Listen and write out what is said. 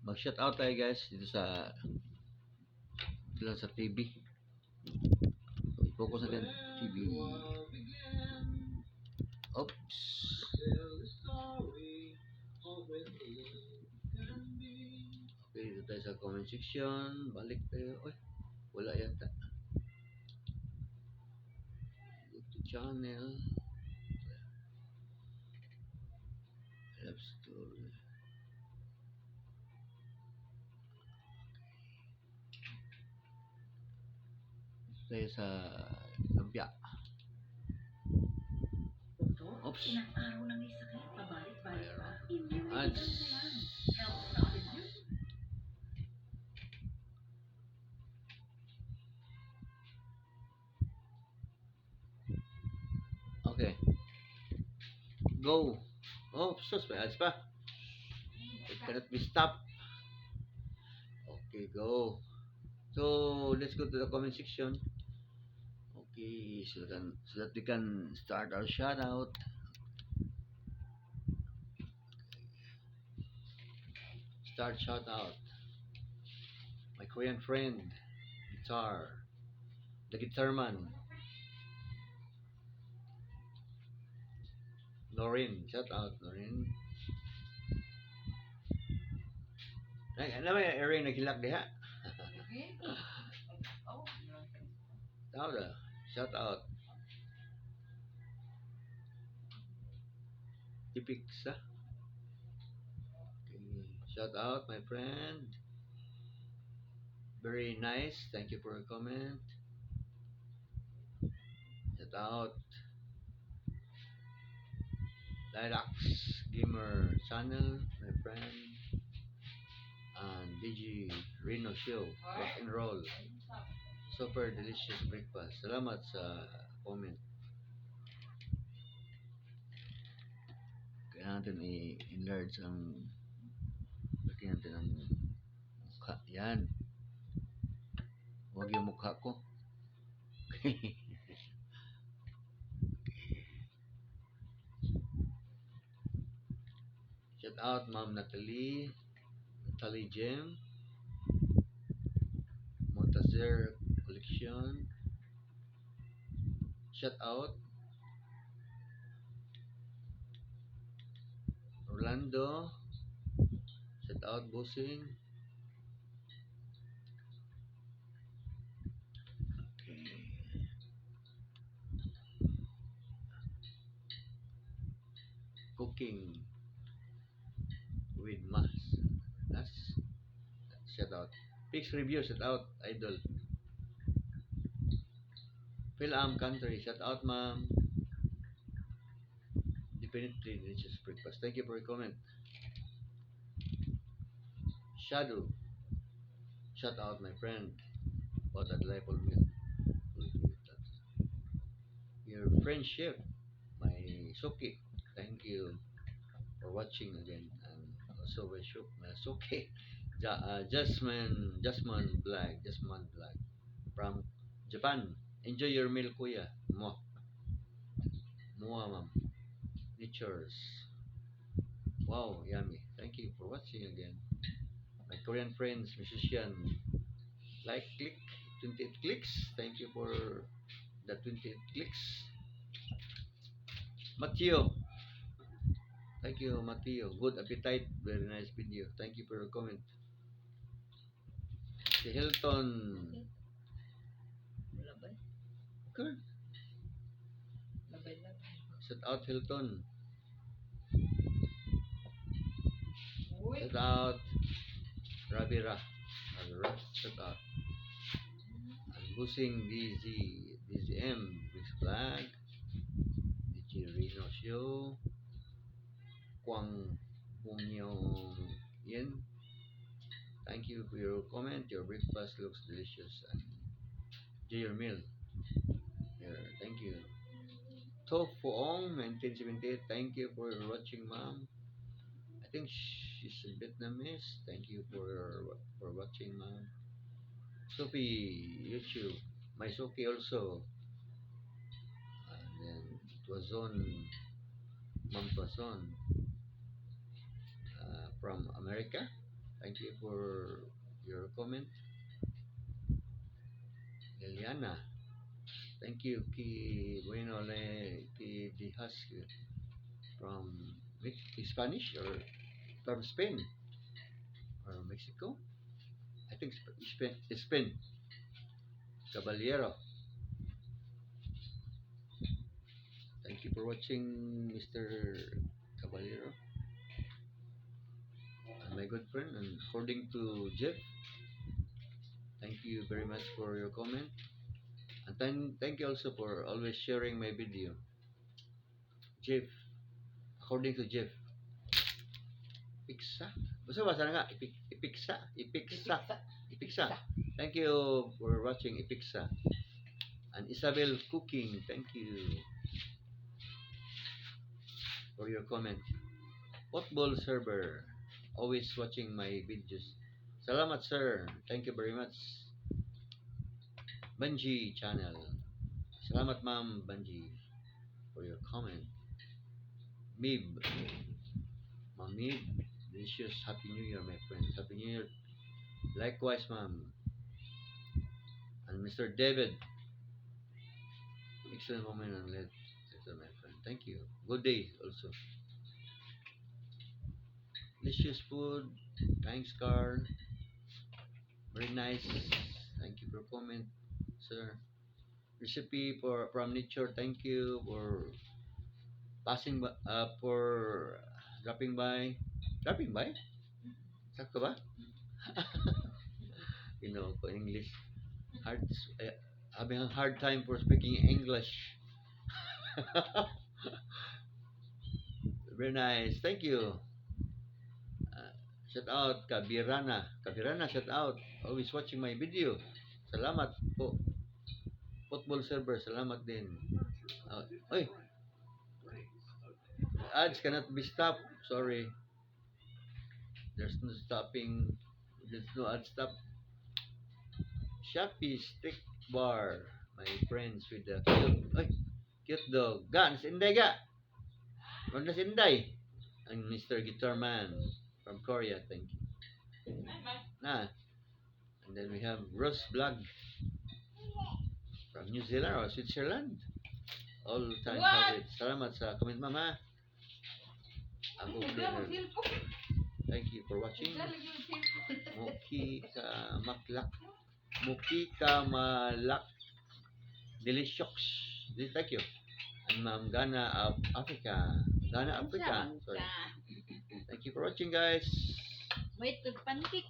Mag-shout out tayo guys dito sa TV. I-focus natin TV. Oops. Okay, dito tayo sa comment section. Balik tayo. Oy, wala yata. YouTube channel. Love story. Dito tayo sa Lumpia. Oops. Ads. Okay. Go. Oh, sus, may ads pa. It cannot be stopped. Okay, go. So let's go to the comment section. Okay, so that we can start our shout out. Start shout out. My Korean friend, guitar, the guitar man. Lorin, shout out, Lorin. Ano ba yung area naghilak diha? Tao da, shout out. Tipix, ha? Okay. Shout out, my friend. Very nice. Thank you for your comment. Shout out. Lilax Gamer Channel, my friend. And DG Reno Show. Rock and roll. Super delicious breakfast. Salamat sa comment. Kailangan natin i-enlarge ang laki natin ang mukha. Yan. Huwag yung mukha ko. Shout out Ma'am Natalie Jem, Montazer Collection. Shout out Orlando. Shout out Bossing. Okay. Cooking with Mas. That's shout out. Pix review, shout out Idol. Phil Country, shout out ma'am. Definitely delicious breakfast. Thank you for your comment. Shadow, shout out my friend. What a delightful meal. Your friendship, my Soki. Thank you for watching again. And also worship my Soki. Jasmine Black from Japan. Enjoy your meal, kuya. Mo. Mua, ma'am. Natures. Wow, yummy. Thank you for watching again. My Korean friends, musician. Like, click, 28 clicks. Thank you for the 28 clicks. Mateo. Thank you, Mateo. Good appetite. Very nice video. Thank you for your comment. Si Hilton. Good. Shout out Hilton. Shout out Ravira. Shout out. And Busing DZM. Mix Flag. DG Reno Show. Kwang Bungyong Yin. Thank you for your comment. Your breakfast looks delicious. And enjoy your meal. Here, thank you. To Fuong 1978. Thank you for watching, ma'am. I think she's Vietnamese. Thank you for watching, ma'am. Sophie YouTube. My Sophie also. And then it was on Ma'am Pason. from America. Thank you for your comment. Liliana. Thank you, Ki Bueno Ki Dihas from Spanish or from Spain or Mexico. I think Spain. Caballero. Thank you for watching, Mr. Caballero. And my good friend, and according to Jeff, thank you very much for your comment. And thank you also for always sharing my video. Jeff, according to Jeff, Ipiksa. Basta basa na nga, Ipiksa. Ipiksa. Thank you for watching Ipiksa. And Isabel Cooking, thank you for your comment. Football server, always watching my videos. Salamat sir, thank you very much. Banji channel, salamat ma'am Banji for your comment. Mib, Ma'am Mib, delicious Happy New Year my friends. Happy New Year. Likewise ma'am. And Mr. David, excellent moment and let my friend. Thank you. Good day also. Delicious food. Thanks Carl. Very nice. Thank you for comment, sir. Recipe from nature. Thank you for for dropping by. Dropping by? Sakto ba? You know, for English. Hard, having a hard time for speaking English. Very nice. Thank you. Shout out Kabirana. Kabirana, shout out. Always watching my video. Salamat po. Football server, salamat din. Oy, ads cannot be stopped. Sorry. There's no stopping. There's no ad stop. Shopee stick bar. My friends with the cute dog. Ga, nasa Inday ga. Wag nasa Inday. And Mr. Guitar Man from Korea. Thank you. Nah. And then we have Rose Blog from New Zealand or Switzerland. All time favorite. Salamat sa comment mama. Ako thank you for watching. Muki ka maklak. Muki ka malak. Delicious. Thank you. And Ma'am Gana of Africa. Gana Africa. Sorry. Thank you for watching guys. Wait, pantik.